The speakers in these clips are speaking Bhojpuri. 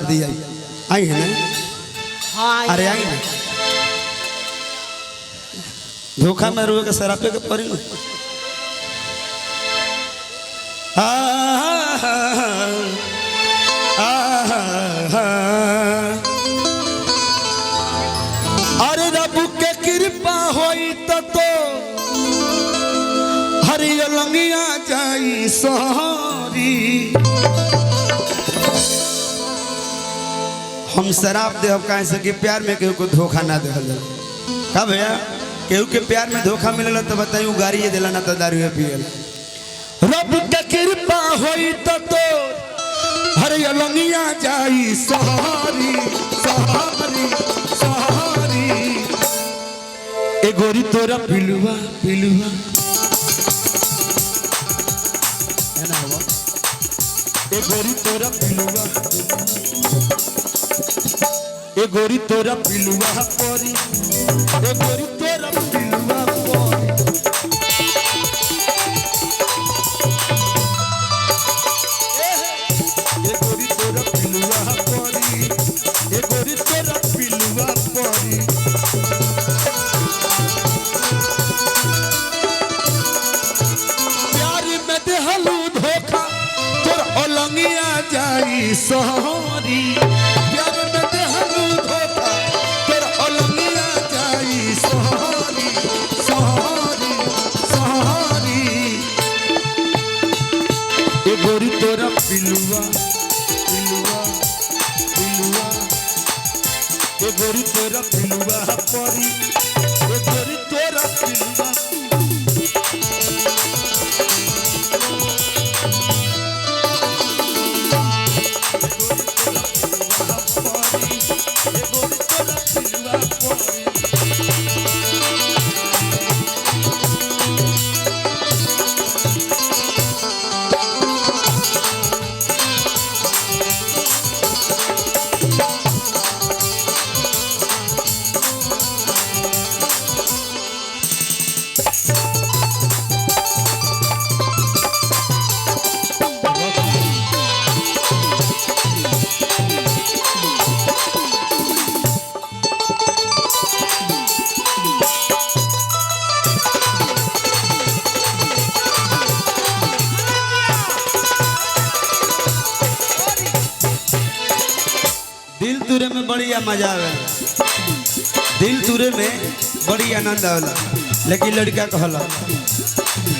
दिया आई है ना। हाँ अरे आई ना धोखा में रुए के शराबे के परी अरे रब के कृपा होई तो हरी लंगिया जाई सोहरी। हम शराब दे कहे से कि प्यार में केहू को धोखा ना दे का भैया केहू के प्यार में धोखा मिलल तो बताइए गाड़ी दिला ना तो दारू पियल। रब के कृपा होई तो हरे लंगिया जाई सहारी सहारी सहारी। ए गोरी तोरा पिलुआ पिलुआ है ना वो ए गोरी तोरा पिलुआ ए गोरी तोरा पिलुआ परी ए गोरी तोरा पिलुआ परी। ए गोरी तोरा पिलुआ परी ए गोरी तोरा पिलुआ परी। प्यार में देहलू धोखा तोर ओलंगिया जाई सोहरी। गोरी तोरा पिलुआ पिलुआ पिलुआ ए गोरी तोरा पिलुआ परी ए गोरी तोरा पिलुआ। दिल तुरे में बड़ी मजा आवे दिल तुरे में बड़ी आनंद आवेला। लेकिन लड़का कहला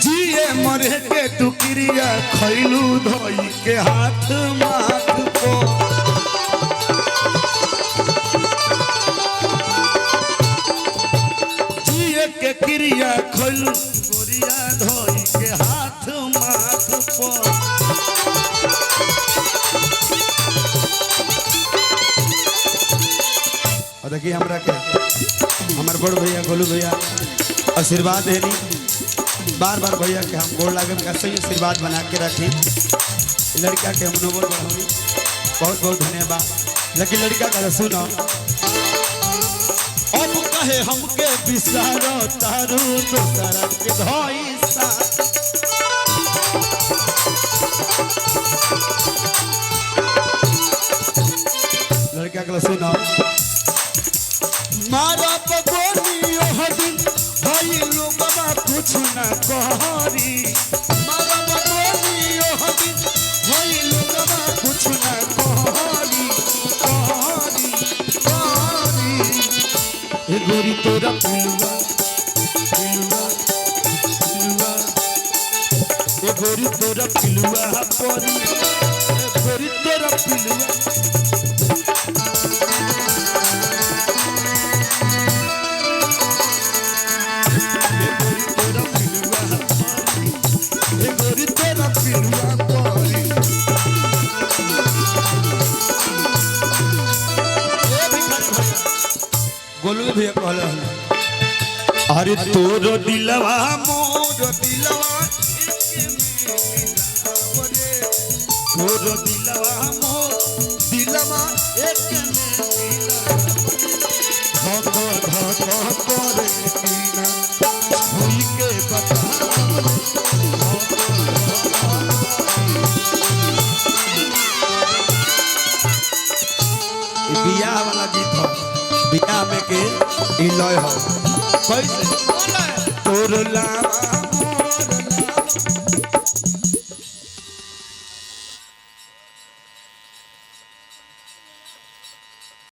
जिए मरे के टुकरिया खैलू धोई के हाथ माथ को। जिए के क्रिया खैलू गोरिया धोई के हाथ माथ को। देखिए हमरा के हमार बड़ भैया गोलू भैया आशीर्वाद देनी बार बार भैया के हम गोड़ लागे का सही आशीर्वाद बना के रखी। लड़का के मनोबल बढ़ानी बहुत बहुत धन्यवाद। लेकिन लड़का का सुनो अब कहे हमके बिसारो तारू दोसरा के धोई सा। लड़का का सुनो मारा पगोनी ओह दिन भाई लोगवा कुछ न कहरी। मारा पगोनी ओह दिन भाई लोगवा कुछ न कहरी कहरी कहरी। ए गोरी तोरा पिलुआ पिलुआ पिलुआ ए गोरी तोरा पिलुआ परी ए गोरी तोरा पिलुआ। गोलू भैया कहले अरे तोर दिलवा मोर दिलवा तोर दिलवा मोर दिलवा एक में धक धक करे कीना होई के बता। बियाह वाला गीत हो बियाह में के ई लय हो कैसे तोर लावा